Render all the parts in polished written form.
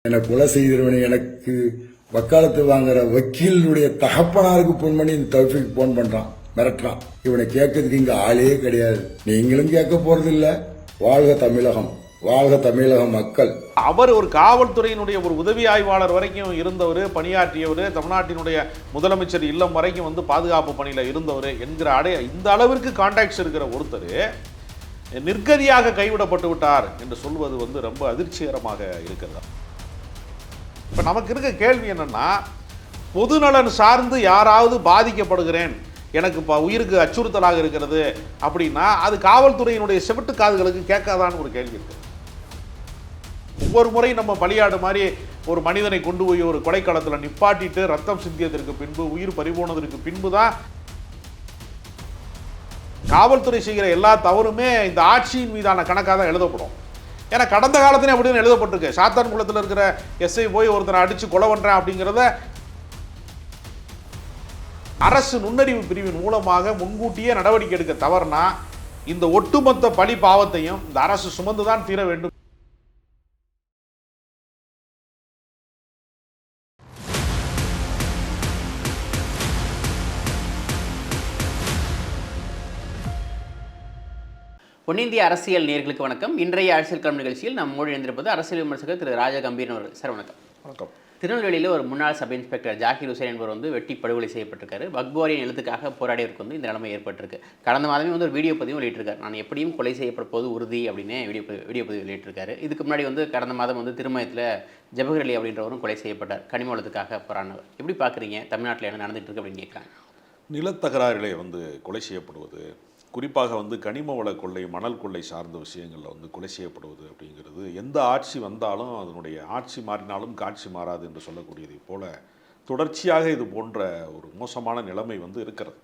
என்னை கொலை செய்கிறவனை எனக்கு வக்காலத்து வாங்குற வக்கீலுடைய தகப்பனாருக்கு போன் பண்ணி இந்த தௌஃபிக் போன் பண்றான், மிரட்டுறான். இவனை கேட்கறதுக்கு இங்க ஆளே கிடையாது. நீங்களும் கேட்க போறது இல்ல. வாழ்க தமிழகம், வாழ்க தமிழக மக்கள். அவர் ஒரு காவல்துறையினுடைய ஒரு உதவி ஆய்வாளர் வரைக்கும் இருந்தவர், பணியாற்றியவர், தமிழ்நாட்டினுடைய முதலமைச்சர் இல்லம் வரைக்கும் வந்து பாதுகாப்பு பணியில் இருந்தவர் என்கிற இந்த அளவிற்கு கான்டாக்ட்ஸ் இருக்கிற ஒருத்தர் நிர்கதியாக கைவிடப்பட்டு விட்டார் என்று சொல்வது வந்து ரொம்ப அதிர்ச்சிகரமாக இருக்கிறது. இப்போ நமக்கு இருக்க கேள்வி என்னன்னா, பொதுநலன் சார்ந்து யாராவது பாதிக்கப்படுகிறேன், எனக்கு இப்போ உயிருக்கு அச்சுறுத்தலாக இருக்கிறது அப்படின்னா அது காவல்துறையினுடைய செவிட்டு காதுகளுக்கு கேட்காதான்னு ஒரு கேள்வி இருக்கு. ஒவ்வொரு முறை நம்ம பலியாடு மாதிரி ஒரு மனிதனை கொண்டு போய் ஒரு கொலைக்களத்தில் நிப்பாட்டிட்டு ரத்தம் சிந்தியதற்கு பின்பு, உயிர் பறிபோனதற்கு பின்பு தான் காவல்துறை செய்கிற எல்லா தவறுமே இந்த ஆட்சியின் மீதான கணக்காக தான் எழுதப்படும். ஏன்னா கடந்த காலத்திலே அப்படின்னு எழுதப்பட்டிருக்கு. சாத்தான் குளத்தில் இருக்கிற எஸ்ஐ போய் ஒருத்தனை அடித்து கொலை பண்ணுறேன் அப்படிங்கிறத அரசு நுண்ணறிவு பிரிவின் மூலமாக முன்கூட்டியே நடவடிக்கை எடுக்க தவறுனா இந்த ஒட்டுமொத்த பழி பாவத்தையும் இந்த அரசு சுமந்துதான் தீர வேண்டும். பொன்னிந்திய அரசியல் நேயர்களுக்கு வணக்கம். இன்றைய அரசியல் களம் நிகழ்ச்சியில் நாம் மோடி இணைந்திருப்பது அரசியல் விமர்சகர் திரு ராஜா கம்பீரன் அவர்கள். சார் வணக்கம். வணக்கம். திருநெல்வேலியில் ஒரு முன்னாள் சப் இன்ஸ்பெக்டர் ஜாகிர் ஹுசேன் என்பவர் வந்து வெட்டி படுகொலை செய்யப்பட்டிருக்காரு. வக்போரின் எழுத்துக்காக போராடியவருக்கு வந்து இந்த நிலைமை ஏற்பட்டிருக்கு. கடந்த மாதமே வந்து ஒரு வீடியோ பதிவு வெளியிட்டிருக்காரு. நான் எப்படியும் கொலை செய்யப்பட போது உறுதி அப்படின்னு வீடியோ பதிவு வெளியிட்டிருக்காரு. இதுக்கு முன்னாடி வந்து கடந்த மாதம் வந்து திருமயத்தில் ஜபஹர் அலி அப்படின்றவரும் கொலை செய்யப்பட்டார், கனிம வளத்துக்காக போராடினவர். எப்படி பார்க்குறீங்க, தமிழ்நாட்டில் என்ன நடந்துட்டு இருக்கு அப்படின்னு கேட்குறாங்க. நிலத்தகராறிலே வந்து கொலை செய்யப்படுவது, குறிப்பாக வந்து கனிம வள கொள்ளை, மணல் கொள்ளை சார்ந்த விஷயங்களில் வந்து கொலை செய்யப்படுவது அப்படிங்கிறது எந்த ஆட்சி வந்தாலும் அதனுடைய ஆட்சி மாறினாலும் காட்சி மாறாது என்று சொல்லக்கூடியதை போல தொடர்ச்சியாக இது போன்ற ஒரு மோசமான நிலைமை வந்து இருக்கிறது.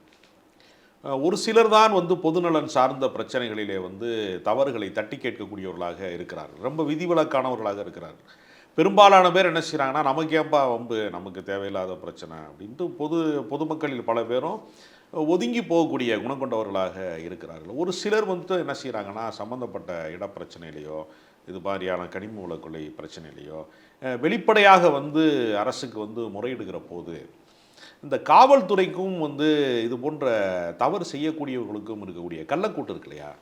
ஒரு சிலர் தான் வந்து பொதுநலன் சார்ந்த பிரச்சனைகளிலே வந்து தவறுகளை தட்டி கேட்கக்கூடியவர்களாக இருக்கிறார்கள், ரொம்ப விதிவிலக்கானவர்களாக இருக்கிறார்கள். பெரும்பாலான பேர் என்ன செய்கிறாங்கன்னா, நமக்கு ஏன்பா வம்பு, நமக்கு தேவையில்லாத பிரச்சனை அப்படின்ட்டு பொதுமக்களில் பல பேரும் ஒதுங்கி போகக்கூடிய குணம் கொண்டவர்களாக இருக்கிறார்கள். ஒரு சிலர் வந்து என்ன செய்கிறாங்கன்னா, சம்மந்தப்பட்ட இடப்பிரச்சனையிலையோ இது மாதிரியான கனிம வள கொள்ளை பிரச்சனையிலையோ வெளிப்படையாக வந்து அரசுக்கு வந்து முறையிடுகிற போது இந்த காவல்துறைக்கும் வந்து இது போன்ற தவறு செய்யக்கூடியவர்களுக்கும் இருக்கக்கூடிய கள்ளக்கூட்டு இருக்கு இல்லையா,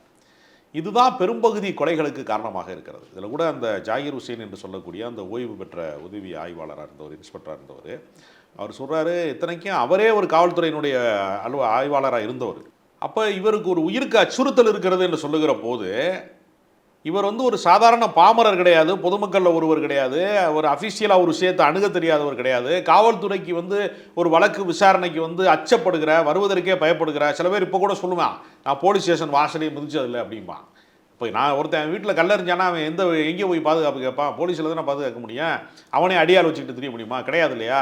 இதுதான் பெரும்பகுதி கொலைகளுக்கு காரணமாக இருக்கிறது. இதில் கூட அந்த ஜாகிர் ஹுசேன் என்று சொல்லக்கூடிய அந்த ஓய்வு பெற்ற உதவி ஆய்வாளராக இருந்தவர், இன்ஸ்பெக்டராக இருந்தவர், அவர் சொல்கிறாரு, இத்தனைக்கும் அவரே ஒரு காவல்துறையினுடைய ஆய்வாளராக இருந்தவர். அப்போ இவருக்கு ஒரு உயிருக்கு அச்சுறுத்தல் இருக்கிறது என்று சொல்லுகிற போது இவர் வந்து ஒரு சாதாரண பாமரர் கிடையாது, பொதுமக்களில் ஒருவர் கிடையாது, ஒரு அஃபிஷியலாக ஒரு விஷயத்தை அணுக தெரியாதவர் கிடையாது. காவல்துறைக்கு வந்து ஒரு வழக்கு விசாரணைக்கு வந்து அச்சப்படுகிற, வருவதற்கே பயப்படுகிற சில பேர் இப்போ கூட சொல்லுவான், நான் போலீஸ் ஸ்டேஷன் வாசலையும் மிதிச்சதில்லை அப்படிம்பான். இப்போ நான் ஒருத்தன் வீட்டில் கல்லறிஞ்சானா அவன் எங்கே போய் பாதுகாப்பு கேட்பான்? போலீஸில் தானே பாதுகாக்க முடியும். அவனே அடியால் வச்சுக்கிட்டு தெரிய முடியுமா? கிடையாது இல்லையா?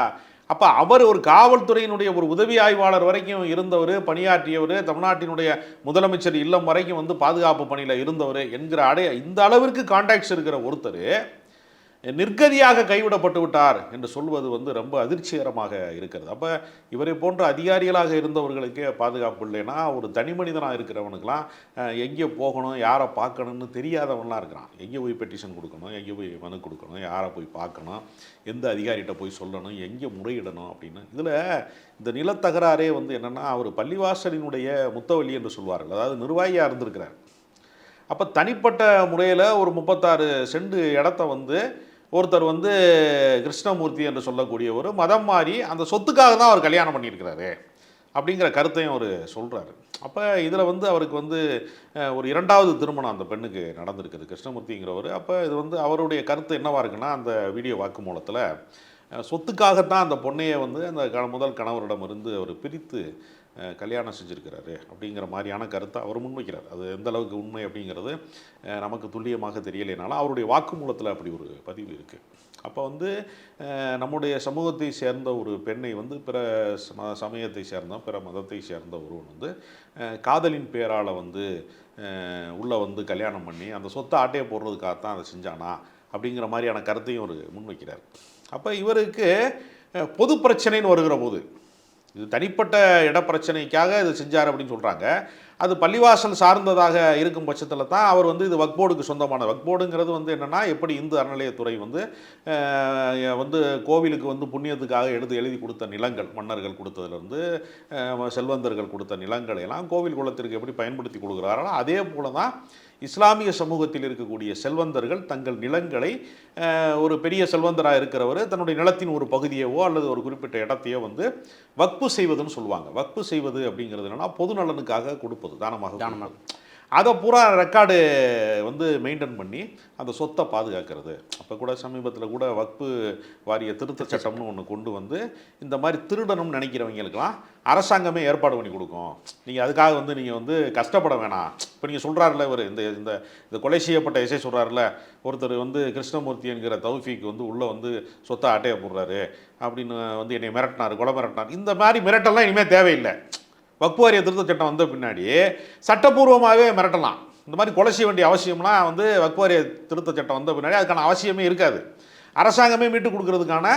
அப்போ அவர் ஒரு காவல்துறையினுடைய ஒரு உதவி ஆய்வாளர் வரைக்கும் இருந்தவர், பணியாற்றியவர், தமிழ்நாட்டினுடைய முதலமைச்சர் இல்லம் வரைக்கும் வந்து பாதுகாப்பு பணியில் இருந்தவர் என்கிற இந்த அளவிற்கு கான்டாக்ட்ஸ் இருக்கிற ஒருத்தர் நிர்கதியாக கைவிடப்பட்டு விட்டார் என்று சொல்வது வந்து ரொம்ப அதிர்ச்சிகரமாக இருக்கிறது. அப்போ இவரை போன்ற அதிகாரிகளாக இருந்தவர்களுக்கே பாதுகாப்பு இல்லைன்னா ஒரு தனி மனிதனாக இருக்கிறவனுக்கெலாம் எங்கே போகணும், யாரை பார்க்கணும்னு தெரியாதவன்லாம் இருக்கிறான். எங்கே போய் பெட்டிஷன் கொடுக்கணும், எங்கே போய் மனு கொடுக்கணும், யாரை போய் பார்க்கணும், எந்த அதிகாரிகிட்ட போய் சொல்லணும், எங்கே முறையிடணும் அப்படின்னு. இதில் இந்த நிலத்தகராறே வந்து என்னென்னா, அவர் பள்ளிவாசலினுடைய முத்தவள்ளி என்று சொல்வார்கள், அதாவது நிர்வாகியாக இருந்திருக்கிறார். அப்போ தனிப்பட்ட முறையில் ஒரு 36 சென்ட் இடத்த வந்து ஒருத்தர் வந்து கிருஷ்ணமூர்த்தி என்று சொல்லக்கூடிய ஒரு மதம் மாறி அந்த சொத்துக்காக தான் அவர் கல்யாணம் பண்ணியிருக்கிறாரு அப்படிங்கிற கருத்தையும் அவர் சொல்கிறாரு. அப்போ இதில் வந்து அவருக்கு வந்து ஒரு 2வது திருமணம் அந்த பெண்ணுக்கு நடந்திருக்குது, கிருஷ்ணமூர்த்திங்கிறவர். அப்போ இது வந்து அவருடைய கருத்து என்னவாக இருக்குன்னா, அந்த வீடியோ வாக்குமூலத்தில் சொத்துக்காகத்தான் அந்த பொண்ணையை வந்து அந்த முதல் கணவரிடமிருந்து அவர் பிரித்து கல்யாணம் செஞ்சுருக்கிறாரு அப்படிங்கிற மாதிரியான கருத்தை அவர் முன்வைக்கிறார். அது எந்த அளவுக்கு உண்மை அப்படிங்கிறது நமக்கு துல்லியமாக தெரியலைனாலும் அவருடைய வாக்குமூலத்தில் அப்படி ஒரு பதிவு இருக்குது. அப்போ வந்து நம்முடைய சமூகத்தை சேர்ந்த ஒரு பெண்ணை வந்து பிற சமயத்தை சேர்ந்த, பிற மதத்தை சேர்ந்த ஒருவன் வந்து காதலின் பேரால் வந்து உள்ளே வந்து கல்யாணம் பண்ணி அந்த சொத்தை ஆட்டையை போடுறதுக்காகத்தான் அதை செஞ்சானா அப்படிங்கிற மாதிரியான கருத்தையும் அவர் முன்வைக்கிறார். அப்போ இவருக்கு பொது பிரச்சனைன்னு வருகிற போது இது தனிப்பட்ட இடப்பிரச்சனைக்காக இது செஞ்சார் அப்படின்னு சொல்கிறாங்க. அது பள்ளிவாசல் சார்ந்ததாக இருக்கும் பட்சத்தில் தான் அவர் வந்து இது வக்போர்டுக்கு சொந்தமான வக்போர்டுங்கிறது வந்து என்னென்னா, எப்படி இந்து அறநிலையத்துறை வந்து கோவிலுக்கு வந்து புண்ணியத்துக்காக எழுதி கொடுத்த நிலங்கள், மன்னர்கள் கொடுத்ததுலேருந்து செல்வந்தர்கள் கொடுத்த நிலங்களை எல்லாம் கோவில் குலத்திற்கு எப்படி பயன்படுத்தி கொடுக்குறாரோ அதே போல தான் இஸ்லாமிய சமூகத்தில் இருக்கக்கூடிய செல்வந்தர்கள் தங்கள் நிலங்களை ஒரு பெரிய செல்வந்தராக இருக்கிறவர் தன்னுடைய நிலத்தின் ஒரு பகுதியவோ அல்லது ஒரு குறிப்பிட்ட இடத்தையோ வந்து வக்பு செய்வதுன்னு சொல்லுவாங்க. வக்பு செய்வது அப்படிங்கிறது என்னன்னா பொது நலனுக்காக கொடுப்பது, தானமாக. அதை பூரா ரெக்கார்டு வந்து மெயின்டைன் பண்ணி அந்த சொத்தை பாதுகாக்கிறது. அப்போ கூட சமீபத்தில் கூட வக்பு வாரிய திருத்த சட்டம்னு ஒன்று கொண்டு வந்து இந்த மாதிரி திருடணும்னு நினைக்கிறவங்களுக்கெல்லாம் அரசாங்கமே ஏற்பாடு பண்ணி கொடுக்கும். நீங்கள் அதுக்காக வந்து நீங்கள் வந்து கஷ்டப்பட வேணாம். இப்போ நீங்கள் சொல்கிறாருல இவர் இந்த கொலை செய்யப்பட்ட இசை சொல்கிறாருல, ஒருத்தர் வந்து கிருஷ்ணமூர்த்தி என்கிற தௌஃபீக் வந்து உள்ளே வந்து சொத்தை ஆட்டையை போடுறாரு அப்படின்னு வந்து என்னை மிரட்டினார், கொலை மிரட்டினார். இந்த மாதிரி மிரட்டெல்லாம் இனிமேல் தேவையில்லை. வக்பு வாரிய திருத்த சட்டம் வந்த பின்னாடி சட்டப்பூர்வமாகவே மிரட்டலாம். இந்த மாதிரி கொலை செய்ய வேண்டிய அவசியம்லாம் வந்து வக்பு வாரிய திருத்த சட்டம் வந்த பின்னாடி அதுக்கான அவசியமே இருக்காது. அரசாங்கமே மீட்டு கொடுக்கறதுக்கான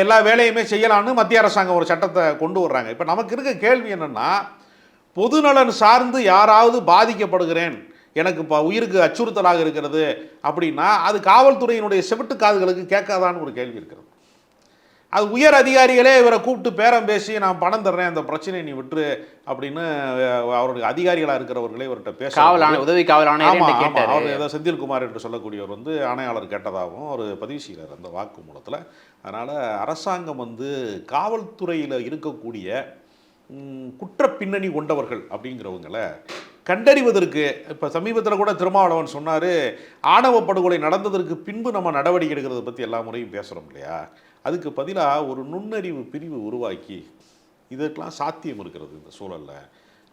எல்லா வேலையுமே செய்யலான்னு மத்திய அரசாங்கம் ஒரு சட்டத்தை கொண்டு வர்றாங்க. இப்போ நமக்கு இருக்க கேள்வி என்னென்னா, பொதுநலன் சார்ந்து யாராவது பாதிக்கப்படுகிறேன், எனக்கு இப்போ உயிருக்கு அச்சுறுத்தலாக இருக்கிறது அப்படின்னா அது காவல்துறையினுடைய செவிட்டு காதுகளுக்கு கேட்காதான்னு ஒரு கேள்வி இருக்கிறது. அது உயர் அதிகாரிகளே இவரை கூப்பிட்டு பேரம் பேசி நான் பணம் தர்றேன், அந்த பிரச்சனையை நீ விட்டுரு அப்படின்னு அவருடைய அதிகாரிகளாக இருக்கிறவர்களே இவர்கிட்ட பேச உதவி காவல் ஆணையர் அவர் ஏதோ செந்தில்குமார் என்று சொல்லக்கூடியவர் வந்து ஆணையாளர் கேட்டதாகவும் அவர் பதிவு செய்கிறார் அந்த வாக்குமூலத்தில். அதனால் அரசாங்கம் வந்து காவல்துறையில் இருக்கக்கூடிய குற்ற பின்னணி கொண்டவர்கள் அப்படிங்கிறவங்களை கண்டறிவதற்கு, இப்போ சமீபத்தில் கூட திருமாவளவன் சொன்னார், ஆணவ படுகொலை நடந்ததற்கு பின்பு நம்ம நடவடிக்கை எடுக்கிறத பற்றி எல்லா முறையும் பேசுகிறோம் இல்லையா, அதுக்கு பதிலாக ஒரு நுண்ணறிவு பிரிவு உருவாக்கி இதற்கெல்லாம் சாத்தியம் இருக்கிறது இந்த சூழலில்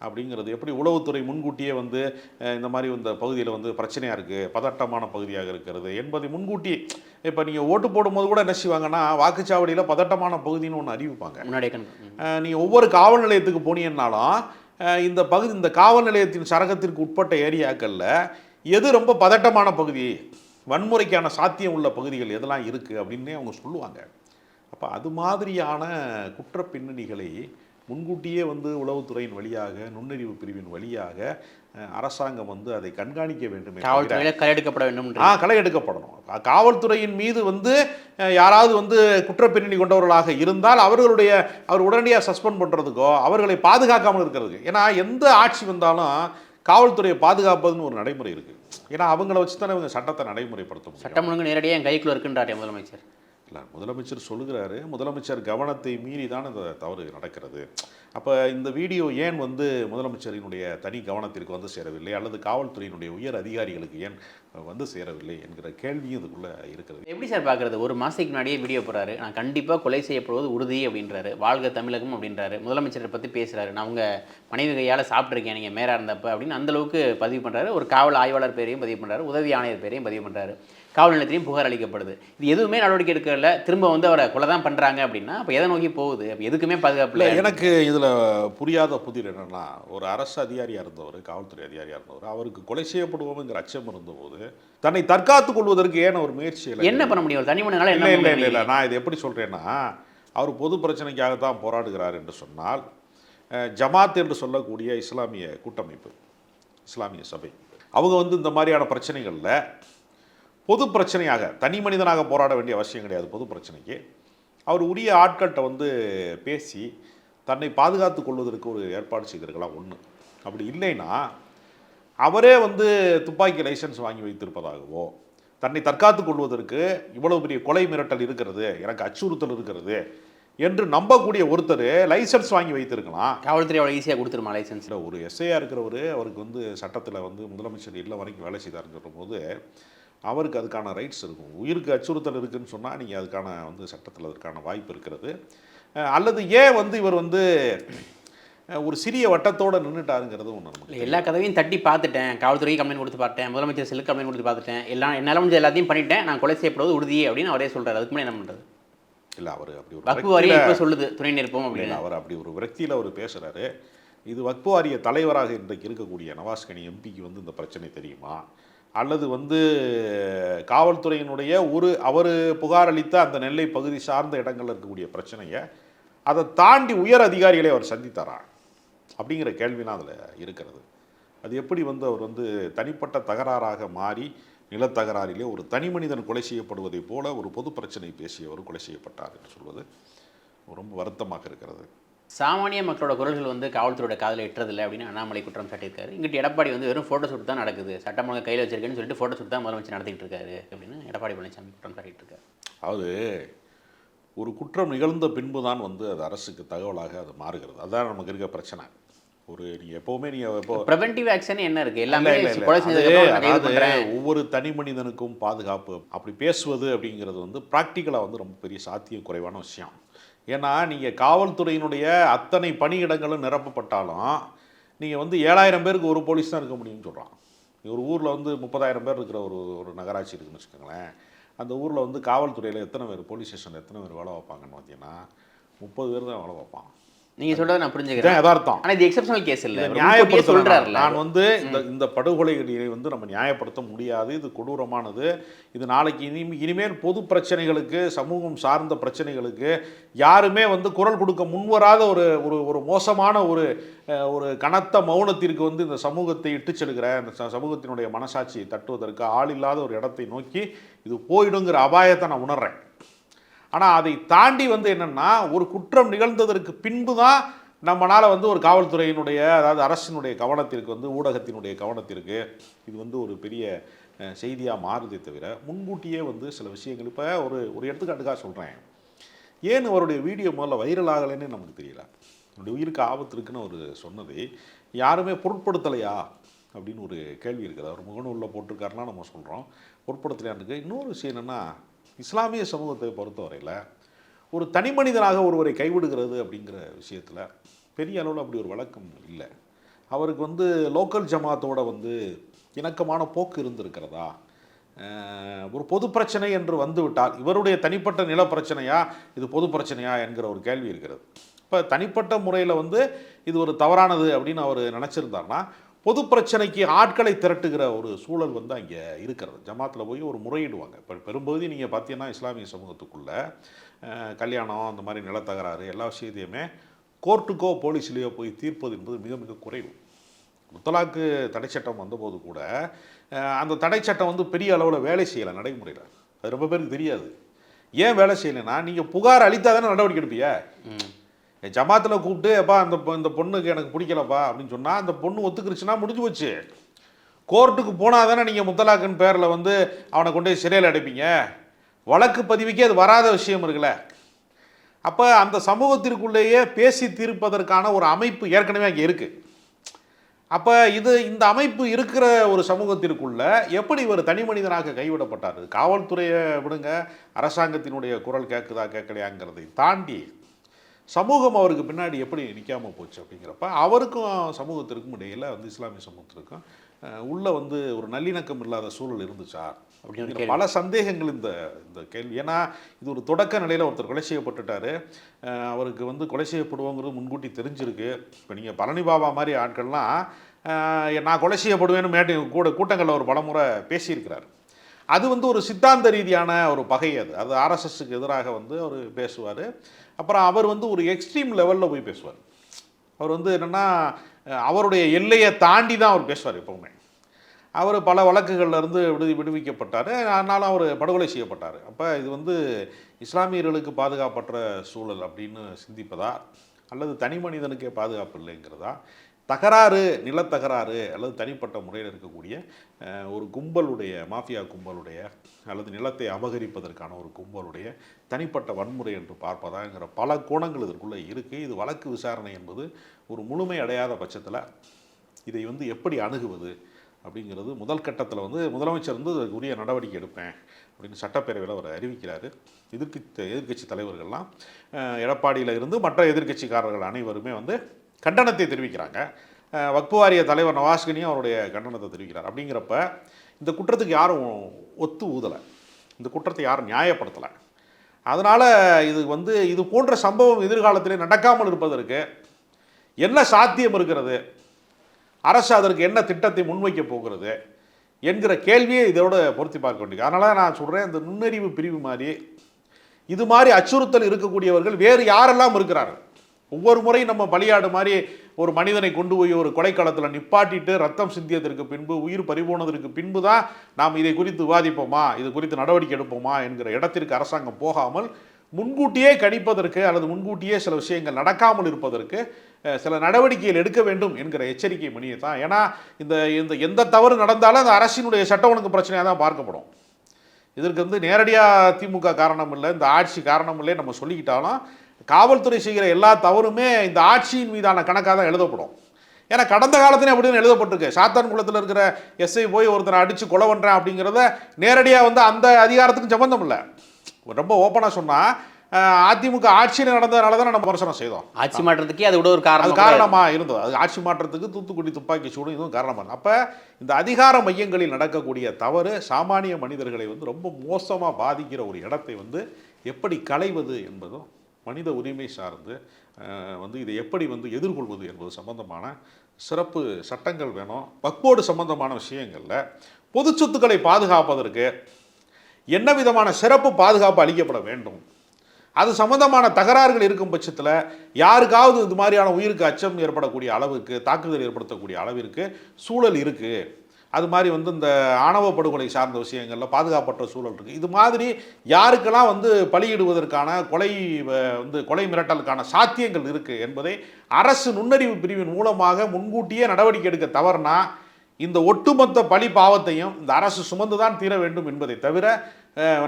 அப்படிங்கிறது. எப்படி உளவுத்துறை முன்கூட்டியே வந்து இந்த மாதிரி இந்த பகுதியில் வந்து பிரச்சனையாக இருக்குது, பதட்டமான பகுதியாக இருக்கிறது என்பதை முன்கூட்டி, இப்போ நீங்கள் ஓட்டு போடும்போது கூட என்ன செய்வாங்கன்னா வாக்குச்சாவடியில் பதட்டமான பகுதின்னு ஒன்று அறிவிப்பாங்க. நீங்கள் ஒவ்வொரு காவல் நிலையத்துக்கு போனீங்கன்னாலும் இந்த காவல் நிலையத்தின் சரகத்திற்கு உட்பட்ட ஏரியாக்களில் எது ரொம்ப பதட்டமான பகுதி, வன்முறைக்கான சாத்தியம் உள்ள பகுதிகள் எதெல்லாம் இருக்குது அப்படின்னே அவங்க சொல்லுவாங்க. அப்போ அது மாதிரியான குற்ற பின்னணிகளை முன்கூட்டியே வந்து உளவுத்துறையின் வழியாக, நுண்ணறிவு பிரிவின் வழியாக அரசாங்கம் வந்து அதை கண்காணிக்க வேண்டும். களை எடுக்கப்பட வேண்டும். களை எடுக்கப்படணும். காவல்துறையின் மீது வந்து யாராவது வந்து குற்ற பின்னணி கொண்டவர்களாக இருந்தால் அவர் உடனடியாக சஸ்பெண்ட் பண்ணுறதுக்கோ அவர்களை பாதுகாக்காமல் இருக்கிறதுக்கு. ஏன்னா எந்த ஆட்சி வந்தாலும் காவல்துறையை பாதுகாப்பதுன்னு ஒரு நடைமுறை இருக்குது. ஏன்னா அவங்கள வச்சு தானே இவங்க சட்டத்தை நடைமுறைப்படுத்த முடியும். சட்டம் ஒழுங்கு நேரடியாக என் கைக்குள்ள இருக்குன்றாரு முதலமைச்சர். இல்லை, முதலமைச்சர் சொல்லுகிறாரு, முதலமைச்சர் கவனத்தை மீறி தான் இந்த தவறு நடக்கிறது. அப்போ இந்த வீடியோ ஏன் வந்து முதலமைச்சரினுடைய தனி கவனத்திற்கு வந்து சேரவில்லை, அல்லது காவல்துறையினுடைய உயர் அதிகாரிகளுக்கு ஏன் வந்து சேரவில்லை என்கிற கேள்வியும் இதுக்குள்ளே இருக்கிறது. எப்படி சார் பார்க்குறது? ஒரு மாதத்துக்கு முன்னாடியே வீடியோ போடுறாரு, நான் கண்டிப்பாக கொலை செய்யப்படுவது உறுதி அப்படின்றாரு, வாழ்க தமிழகம் அப்படின்றாரு, முதலமைச்சரை பற்றி பேசுகிறாரு, நான் உங்கள் மனைவி கையால் சாப்பிட்ருக்கேன் நீங்கள் மேரா இருந்தப்போ அப்படின்னு அந்தளவுக்கு பதிவு பண்ணுறாரு. ஒரு காவல் ஆய்வாளர் பேரையும் பதிவு பண்ணுறாரு, உதவி ஆணையர் பேரையும் பதிவு பண்ணுறாரு, காவல் நிலையத்திலையும் புகார் அளிக்கப்படுது. இது எதுவுமே நடவடிக்கை எடுக்கல, திரும்ப வந்து அவரை கொலை தான் பண்ணுறாங்க அப்படின்னா அப்போ எதை நோக்கி போகுது? அப்போ எதுக்குமே பாதுகாப்பு இல்லை. எனக்கு இதில் புரியாத புதிர் என்னென்னா, ஒரு அரசு அதிகாரியாக இருந்தவர், காவல்துறை அதிகாரியாக இருந்தவர், அவருக்கு கொலை செய்யப்படுவோம்ங்கிற அச்சம் இருந்தபோது தன்னை தற்காத்துக் கொள்வதற்கு ஏன் ஒரு முயற்சி என்ன பண்ண முடியும்? தனி மனிதனால இல்லை, நான் இதை எப்படி சொல்கிறேன்னா, அவர் பொது பிரச்சனைக்காகத்தான் போராடுகிறார் என்று சொன்னால், ஜமாத் என்று சொல்லக்கூடிய இஸ்லாமிய கூட்டமைப்பு, இஸ்லாமிய சபை, அவங்க வந்து இந்த மாதிரியான பிரச்சனைகளில் பொது பிரச்சனையாக தனி மனிதனாக போராட வேண்டிய அவசியம் கிடையாது. பொது பிரச்சனைக்கு அவர் உரிய ஆட்கள்கிட்ட வந்து பேசி தன்னை பாதுகாத்து கொள்வதற்கு ஒரு ஏற்பாடு செய்திருக்கலாம் ஒன்று. அப்படி இல்லைன்னா அவரே வந்து துப்பாக்கி லைசன்ஸ் வாங்கி வைத்திருப்பதாகவோ, தன்னை தற்காத்து கொள்வதற்கு இவ்வளவு பெரிய கொலை மிரட்டல் இருக்கிறது, எனக்கு அச்சுறுத்தல் இருக்கிறது என்று நம்பக்கூடிய ஒருத்தர் லைசன்ஸ் வாங்கி வைத்திருக்கலாம். காவல்துறை அவ்வளோ ஈஸியாக கொடுத்துருமா லைசன்ஸ்? ஒரு எஸ்ஐயாக இருக்கிறவர், அவருக்கு வந்து சட்டத்தில் வந்து முதலமைச்சர் இல்லை வரைக்கும் வேலை செய்தாருன்னு சொல்லும்போது அவருக்கு அதுக்கான ரைட்ஸ் இருக்கும். உயிருக்கு அச்சுறுத்தல் இருக்குதுன்னு சொன்னால் நீங்கள் அதுக்கான வந்து சட்டத்தில் அதற்கான வாய்ப்பு இருக்கிறது. அல்லது ஏன் வந்து இவர் வந்து ஒரு சிறிய வட்டத்தோடு நின்றுட்டாருங்கிறது ஒன்று. நமக்கு எல்லா கதவையும் தட்டி பார்த்துட்டேன், காவல்துறைக்கு கம்ப்ளைண்ட் கொடுத்து பார்த்தேன், முதலமைச்சர் செல்லுக்கு கம்ப்ளைண்ட் கொடுத்து பார்த்துட்டேன், என்னால் முடிஞ்ச எல்லாத்தையும் பண்ணிட்டேன், நான் கொலை செய்யப்படுவது உறுதி அப்படின்னு அவரே சொல்கிறார். அதுக்கு முன்னாடி என்ன பண்ணுறது? இல்லை, அவர் அப்படி ஒரு வக்பு வாரியம் இப்போ சொல்லுது துணை நிற்போம் அப்படின்னு. அவர் அப்படி ஒரு விரக்தியில் அவர் பேசுகிறாரு. இது வக்பு வாரிய தலைவராக இன்றைக்கு இருக்கக்கூடிய நவாஸ் கனி எம்பிக்கு வந்து இந்த பிரச்சனை தெரியுமா, அல்லது வந்து காவல்துறையினுடைய அவர் புகார் அளித்த அந்த நெல்லை பகுதி சார்ந்த இடங்களில் இருக்கக்கூடிய பிரச்சனையை அதை தாண்டி உயர் அதிகாரிகளை அவர் சந்தித்தாரா அப்படிங்கிற கேள்விலாம் அதில் இருக்கிறது. அது எப்படி வந்து அவர் வந்து தனிப்பட்ட தகராறாக மாறி நிலத்தகராறிலே ஒரு தனி மனிதன் கொலை செய்யப்படுவதைப் போல ஒரு பொது பிரச்சனை பேசியவர் கொலை செய்யப்பட்டார் என்று சொல்வது ரொம்ப வருத்தமாக இருக்கிறது. சாமானிய மக்களோட குரல்கள் வந்து காவல்துறையோட காதில் எட்டுறதில்லை அப்படின்னு அண்ணாமலை குற்றம் சாட்டியிருக்காரு. இங்கிட்டு எடப்பாடி வந்து வெறும் ஃபோட்டோ ஷூட் தான் நடக்குது, சட்டம் ஒழுங்கை கையில் வச்சிருக்கேன்னு சொல்லிட்டு ஃபோட்டோ ஷூட் தான் முதலமைச்சர் நடத்திட்டு இருக்காரு அப்படின்னு எடப்பாடி பழனிசாமி குற்றம் சாட்டிட்டு இருக்காரு. அதாவது ஒரு குற்றம் நிகழ்ந்த பின்பு தான் வந்து அது அரசுக்கு தகவலாக அது மாறுகிறது. அதுதான் நமக்கு இருக்க பிரச்சனை. ஒரு நீங்கள் எப்போவுமே நீங்கள் இப்போ ப்ரிவென்டிவ் ஆக்ஷன் என்ன இருக்குது, எல்லாமே ஒவ்வொரு தனி மனிதனுக்கும் பாதுகாப்பு அப்படி பேசுவது அப்படிங்கிறது வந்து ப்ராக்டிக்கலாக வந்து ரொம்ப பெரிய சாத்தியம் குறைவான விஷயம். ஏன்னா நீங்கள் காவல்துறையினுடைய அத்தனை பணியிடங்களும் நிரப்பப்பட்டாலும் நீங்கள் வந்து 7000 பேருக்கு ஒரு போலீஸ் தான் இருக்க முடியும்னு சொல்கிறான். ஒரு ஊரில் வந்து 30,000 பேர் இருக்கிற ஒரு நகராட்சி இருக்குதுன்னு வச்சுக்கோங்களேன். அந்த ஊரில் வந்து காவல்துறையில் எத்தனை பேர், போலீஸ் ஸ்டேஷனில் எத்தனை பேர் வேலை வைப்பாங்கன்னு பார்த்தீங்கன்னா 30 பேர் தான் வேலை வைப்பான். நீங்கள் சொல்கிறத நான் புரிஞ்சுக்கிறேன், யதார்த்தம். ஆனால் இது எக்ஸப்ஷனல் கேஸ் இல்லை, நியாயப்படுத்த சொல்கிறாரு. நான் வந்து இந்த படுகொலைகளை வந்து நம்ம நியாயப்படுத்த முடியாது, இது கொடூரமானது. இது நாளைக்கு இனிமேல் பொது பிரச்சனைகளுக்கு, சமூகம் சார்ந்த பிரச்சனைகளுக்கு யாருமே வந்து குரல் கொடுக்க முன்வராத ஒரு மோசமான ஒரு கனத்த மௌனத்திற்கு வந்து இந்த சமூகத்தை இட்டு செல்கிற, இந்த சமூகத்தினுடைய மனசாட்சியை தட்டுவதற்கு ஆள் இல்லாத ஒரு இடத்தை நோக்கி இது போயிடுங்கிற அபாயத்தை நான் உணர்றேன். ஆனால் அதை தாண்டி வந்து என்னென்னா ஒரு குற்றம் நிகழ்ந்ததற்கு பின்பு தான் நம்மளால் வந்து ஒரு காவல்துறையினுடைய, அதாவது அரசினுடைய கவனத்திற்கு வந்து, ஊடகத்தினுடைய கவனத்திற்கு இது வந்து ஒரு பெரிய செய்தியாக மாறுதே தவிர முன்கூட்டியே வந்து சில விஷயங்கள். இப்போ ஒரு எடுத்துக்காட்டுக்காக சொல்கிறேன், ஏன் அவருடைய வீடியோ முதல்ல வைரல் ஆகலைன்னு நமக்கு தெரியல. அவருடைய உயிருக்கு ஆபத்து இருக்குன்னு அவர் சொன்னதை யாருமே பொருட்படுத்தலையா அப்படின்னு ஒரு கேள்வி இருக்குது. அவர் முகநூலில் போட்டிருக்காருன்னா நம்ம சொல்கிறோம் பொருட்படுத்தலையான்னு. இன்னொரு விஷயம் என்னென்னா, இஸ்லாமிய சமூகத்தை பொறுத்தவரையில் ஒரு தனி மனிதனாக ஒருவரை கைவிடுகிறது அப்படிங்கிற விஷயத்தில் பெரிய அளவில் அப்படி ஒரு வழக்கம் இல்லை. அவருக்கு வந்து லோக்கல் ஜமாத்தோட வந்து இணக்கமான போக்கு இருந்திருக்கிறதா, ஒரு பொது பிரச்சனை என்று வந்துவிட்டால் இவருடைய தனிப்பட்ட நில பிரச்சனையா இது பொது பிரச்சனையா என்கிற ஒரு கேள்வி இருக்கிறது. இப்போ தனிப்பட்ட முறையில் வந்து இது ஒரு தவறானது அப்படின்னு அவர் நினச்சிருந்தாருன்னா பொது பிரச்சனைக்கு ஆட்களை திரட்டுகிற ஒரு சூழல் வந்து அங்கே இருக்கிறது. ஜமாத்தில் போய் ஒரு முறையிடுவாங்க. இப்போ பெரும்பகுதி நீங்கள் பார்த்தீங்கன்னா இஸ்லாமிய சமூகத்துக்குள்ளே கல்யாணம், அந்த மாதிரி நிலத்தகராறு எல்லா விஷயத்தையுமே கோர்ட்டுக்கோ போலீஸ்லேயோ போய் தீர்ப்பது என்பது மிக மிக குறைவு. முத்தலாக்கு தடை சட்டம் வந்தபோது கூட அந்த தடை சட்டம் வந்து பெரிய அளவில் வேலை செய்யலை நடைமுறையில். அது ரொம்ப பேருக்கு தெரியாது. ஏன் வேலை செய்யலைன்னா, நீங்கள் புகார் அளித்தால் தானே நடவடிக்கை எடுப்பீங்க. ஜமாத்தில் கூப்பிட்டு எப்பா இந்த பொண்ணுக்கு எனக்கு பிடிக்கலப்பா அப்படின்னு சொன்னால் அந்த பொண்ணு ஒத்துக்கிருச்சுன்னா முடிஞ்சு போச்சு. கோர்ட்டுக்கு போனால் தானே நீங்கள் முத்தலாக்குன்னு பேரில் வந்து அவனை கொண்டு போய் சிறையில் அடைப்பீங்க. வழக்கு பதிவுக்கே அது வராத விஷயம் இருக்குல்ல. அப்போ அந்த சமூகத்திற்குள்ளேயே பேசி தீர்ப்பதற்கான ஒரு அமைப்பு ஏற்கனவே அங்கே இருக்குது. அப்போ இந்த அமைப்பு இருக்கிற ஒரு சமூகத்திற்குள்ள எப்படி ஒரு தனி மனிதனாக கைவிடப்பட்டார்? காவல்துறையை விடுங்க, அரசாங்கத்தினுடைய குரல் கேட்குதா கேட்கலையாங்கிறதை தாண்டி சமூகம் அவருக்கு பின்னாடி எப்படி நிற்காமல் போச்சு அப்படிங்கிறப்ப அவருக்கும் சமூகத்திற்கும் இடையில் வந்து இஸ்லாமிய சமூகத்திற்கும் உள்ள வந்து ஒரு நல்லிணக்கம் இல்லாத சூழல் இருந்துச்சா அப்படிங்கிற பல சந்தேகங்கள் இந்த கேள்வி. ஏன்னா இது ஒரு தொடக்க நிலையில் ஒருத்தர் கொலை செய்யப்பட்டுட்டார். அவருக்கு வந்து கொலை செய்யப்படுவோங்கிறது முன்கூட்டி தெரிஞ்சிருக்கு. இப்போ நீங்கள் பழனி பாபா மாதிரி ஆட்கள்லாம் நான் கொலை செய்யப்படுவேன்னு கூட்டங்களில் ஒரு பலமுறை பேசியிருக்கிறார். அது வந்து ஒரு சித்தாந்த ரீதியான ஒரு பகை. அது ஆர்எஸ்எஸ்க்கு எதிராக வந்து அவர் பேசுவார். அப்புறம் அவர் வந்து ஒரு எக்ஸ்ட்ரீம் லெவலில் போய் பேசுவார். அவர் வந்து என்னென்னா அவருடைய எல்லையை தாண்டி தான் அவர் பேசுவார் எப்போவுமே. அவர் பல வழக்குகளில் இருந்து விடுவிக்கப்பட்டார். ஆனாலும் அவர் படுகொலை செய்யப்பட்டார். அப்போ இது வந்து இஸ்லாமியர்களுக்கு பாதுகாப்பற்ற சூழல் அப்படின்னு சிந்திப்பதா, அல்லது தனி மனிதனுக்கே பாதுகாப்பு இல்லைங்கிறதா, தகராறு, நிலத்தகராறு அல்லது தனிப்பட்ட முறையில் இருக்கக்கூடிய ஒரு கும்பலுடைய, மாஃபியா கும்பலுடைய அல்லது நிலத்தை அபகரிப்பதற்கான ஒரு கும்பலுடைய தனிப்பட்ட வன்முறை என்று பார்ப்பதாங்கிற பல கோணங்கள் இதற்குள்ளே இருக்குது. இது வழக்கு விசாரணை என்பது ஒரு முழுமை அடையாத பட்சத்தில் இதை வந்து எப்படி அணுகுவது அப்படிங்கிறது முதல் கட்டத்தில் வந்து முதலமைச்சர் வந்து உரிய நடவடிக்கை எடுப்பேன் அப்படின்னு சட்டப்பேரவையில் அவர் அறிவிக்கிறார். எதிர்க்கட்சி தலைவர்கள்லாம் எடப்பாடியில் இருந்து மற்ற எதிர்க்கட்சிக்காரர்கள் அனைவருமே வந்து கண்டனத்தை தெரிவிக்கிறாங்க. வக்ஃபு வாரிய தலைவர் நவாஸ்கனியும் அவருடைய கண்டனத்தை தெரிவிக்கிறார். அப்படிங்கிறப்ப இந்த குற்றத்துக்கு யாரும் ஒத்து ஊதலை, இந்த குற்றத்தை யாரும் நியாயப்படுத்தலை. அதனால் இது போன்ற சம்பவம் எதிர்காலத்திலே நடக்காமல் இருப்பதற்கு என்ன சாத்தியம் இருக்கிறது, அரசு அதற்கு என்ன திட்டத்தை முன்வைக்க போகிறது என்கிற கேள்வியை இதோடு பொருத்தி பார்க்க வேண்டியது. அதனால் நான் சொல்கிறேன், இந்த நுண்ணறிவு பிரிவு மாதிரி இது மாதிரி அச்சுறுத்தல் இருக்கக்கூடியவர்கள் வேறு யாரெல்லாம் இருக்கிறார்கள்? ஒவ்வொரு முறையும் நம்ம பலியாடு மாதிரி ஒரு மனிதனை கொண்டு போய் ஒரு கொலைக்களத்தில் நிப்பாட்டிட்டு ரத்தம் சிந்தியதற்கு பின்பு, உயிர் பறிபோனதற்கு பின்பு தான் நாம் இதை குறித்து விவாதிப்போமா, இது குறித்து நடவடிக்கை எடுப்போமா என்கிற இடத்திற்கு அரசாங்கம் போகாமல் முன்கூட்டியே கணிப்பதற்கு அல்லது முன்கூட்டியே சில விஷயங்கள் நடக்காமல் இருப்பதற்கு சில நடவடிக்கைகள் எடுக்க வேண்டும் என்கிற எச்சரிக்கை மணியை தான். ஏன்னா இந்த எந்த தவறு நடந்தாலும் அந்த அரசினுடைய சட்ட ஒழுங்கு பிரச்சனையாக தான் பார்க்கப்படும். இதற்கு வந்து நேரடியாக திமுக காரணம் இல்லை, இந்த ஆட்சி காரணம் இல்லை நம்ம சொல்லிக்கிட்டாலும் காவல்துறை செய்கிற எல்லா தவறுமே இந்த ஆட்சியின் மீதான கணக்காக தான் எழுதப்படும். ஏன்னா கடந்த காலத்திலே அப்படின்னு எழுதப்பட்டிருக்கு. சாத்தான்குளத்தில் இருக்கிற எஸ்ஐ போய் ஒருத்தரை அடித்து கொலை பண்ணுறேன் அப்படிங்கிறத நேரடியாக வந்து அந்த அதிகாரத்துக்கும் சம்பந்தம் இல்லை. ரொம்ப ஓப்பனாக சொன்னால் அதிமுக ஆட்சியில் நடந்ததுனால தான் நம்ம விமர்சனம் செய்தோம். ஆட்சி மாற்றத்துக்கே அது விட ஒரு காரணமாக இருந்தது. அது ஆட்சி மாற்றத்துக்கு தூத்துக்குடி துப்பாக்கி சூடும் இதுவும் காரணமாக. அப்போ இந்த அதிகார மையங்களில் நடக்கக்கூடிய தவறு சாமானிய மனிதர்களை வந்து ரொம்ப மோசமாக பாதிக்கிற ஒரு இடத்தை வந்து எப்படி களைவது என்பதும், மனித உரிமை சார்ந்து வந்து இதை எப்படி வந்து எதிர்கொள்வது என்பது சம்பந்தமான சிறப்பு சட்டங்கள் வேணும். வக்போர்டு சம்பந்தமான விஷயங்களில் பொது சொத்துக்களை பாதுகாப்பதற்கு என்ன விதமான சிறப்பு பாதுகாப்பு அளிக்கப்பட வேண்டும், அது சம்பந்தமான தகராறுகள் இருக்கும் பட்சத்தில் யாருக்காவது இது மாதிரியான உயிருக்கு அச்சம் ஏற்படக்கூடிய அளவுக்கு, தாக்குதல் ஏற்படுத்தக்கூடிய அளவிற்கு சூழல் இருக்குது. அது மாதிரி வந்து இந்த ஆணவ படுகொலை சார்ந்த விஷயங்களில் பாதுகாப்பற்ற சூழல் இருக்குது. இது மாதிரி யாருக்கெல்லாம் வந்து பலியிடுவதற்கான கொலை மிரட்டலுக்கான சாத்தியங்கள் இருக்குது என்பதை அரசு நுண்ணறிவு பிரிவின் மூலமாக முன்கூட்டியே நடவடிக்கை எடுக்க தவறுனா இந்த ஒட்டுமொத்த பழி பாவத்தையும் இந்த அரசு சுமந்து தான் தீர வேண்டும் என்பதை தவிர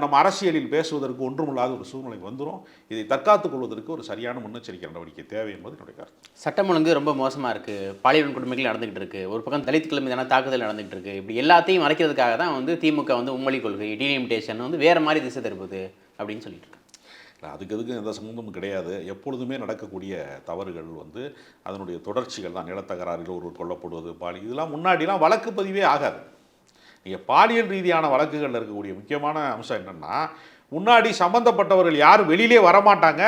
நம்ம அரசியலில் பேசுவதற்கு ஒன்றுமில்லாத ஒரு சூழ்நிலை வந்துடும். இதை தற்காத்துக் கொள்வதற்கு ஒரு சரியான முன்னெச்சரிக்கை நடவடிக்கை தேவை என்பது என்னுடைய கருத்து. சட்டம் ஒழுங்கு ரொம்ப மோசமாக இருக்குது, பாலியல் கொடுமைகள் நடந்துகிட்டு இருக்குது, ஒரு பக்கம் தலித்துக்கள் மீதான தாக்குதல் நடந்துகிட்டு இருக்குது. இப்படி எல்லாத்தையும் மறைக்கிறதுக்காக தான் வந்து திமுக வந்து உம்மொழி கொள்கை, டீலிமிட்டேஷன் வந்து வேறு மாதிரி திசை திருப்புது அப்படின்னு சொல்லிட்டு இருக்கு. அதுக்கு எந்த சம்பந்தமும் கிடையாது. எப்பொழுதுமே நடக்கக்கூடிய தவறுகள் வந்து அதனுடைய தொடர்ச்சிகள் தான். நிலத்தகராறுகள், ஒரு கொல்லப்படுவது, இதெல்லாம் முன்னாடிலாம் வழக்கு பதிவே ஆகாது. நீங்கள் பாலியல் ரீதியான வழக்குகளில் இருக்கக்கூடிய முக்கியமான அம்சம் என்னென்னா, முன்னாடி சம்மந்தப்பட்டவர்கள் யாரும் வெளியிலே வரமாட்டாங்க.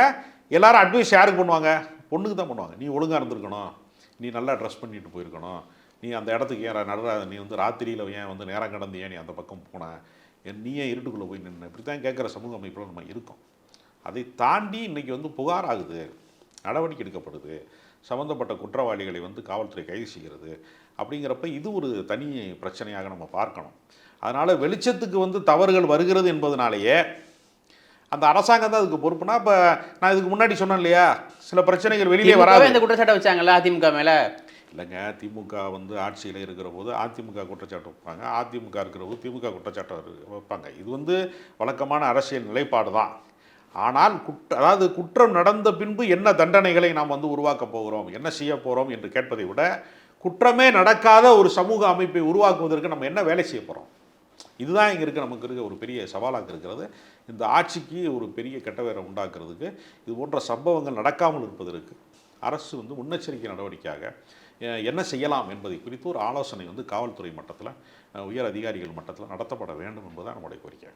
எல்லாரும் அட்வைஸ் யாருக்கு பண்ணுவாங்க? பொண்ணுக்கு தான் பண்ணுவாங்க. நீ ஒழுங்காக இருந்திருக்கணும், நீ நல்லா ட்ரெஸ் பண்ணிட்டு போயிருக்கணும், நீ அந்த இடத்துக்கு ஏன் நீ வந்து ராத்திரியில் ஏன் வந்து நேரம் கடந்து ஏன் நீ அந்த பக்கம் போன, நீ ஏன் இருட்டுக்குள்ளே போய் நின்று, இப்படி தான் கேட்குற சமூக அமைப்பில் நம்ம இருக்கோம். அதை தாண்டி இன்றைக்கி வந்து புகார் ஆகுது, நடவடிக்கை எடுக்கப்படுது, சம்மந்தப்பட்ட குற்றவாளிகளை வந்து காவல்துறை கைது செய்கிறது. அப்படிங்கிறப்ப இது ஒரு தனி பிரச்சனையாக நம்ம பார்க்கணும். அதனால் வெளிச்சத்துக்கு வந்து தவறுகள் வருகிறது என்பதனாலேயே அந்த அரசாங்கம் தான் அதுக்கு பொறுப்புனா, இப்போ நான் இதுக்கு முன்னாடி சொன்னேன் இல்லையா, சில பிரச்சனைகள் வெளியிலே வராது. இந்த குற்றச்சாட்டை வச்சாங்கல்ல அதிமுக மேலே. இல்லைங்க, திமுக வந்து ஆட்சியில் இருக்கிற போது அதிமுக குற்றச்சாட்டு வைப்பாங்க, அதிமுக இருக்கிற போது திமுக குற்றச்சாட்டு வைப்பாங்க. இது வந்து வழக்கமான அரசியல் நிலைப்பாடு தான். ஆனால் குற்றம் நடந்த பின்பு என்ன தண்டனைகளை நாம் வந்து உருவாக்க போகிறோம், என்ன செய்ய போகிறோம் என்று கேட்பதை விட, குற்றமே நடக்காத ஒரு சமூக அமைப்பை உருவாக்குவதற்கு நம்ம என்ன வேலை செய்ய போகிறோம், இதுதான் இங்கே நமக்கு இருக்க ஒரு பெரிய சவாலாக இருக்கிறது. இந்த ஆட்சிக்கு ஒரு பெரிய கெட்டவேரை உண்டாக்குறதுக்கு, இது போன்ற சம்பவங்கள் நடக்காமல் இருப்பதற்கு அரசு வந்து முன்னெச்சரிக்கை நடவடிக்கையாக என்ன செய்யலாம் என்பதை குறித்து ஒரு ஆலோசனை வந்து காவல்துறை மட்டத்தில், உயர் அதிகாரிகள் மட்டத்தில் நடத்தப்பட வேண்டும் என்பதுதான் நம்முடைய கோரிக்கை.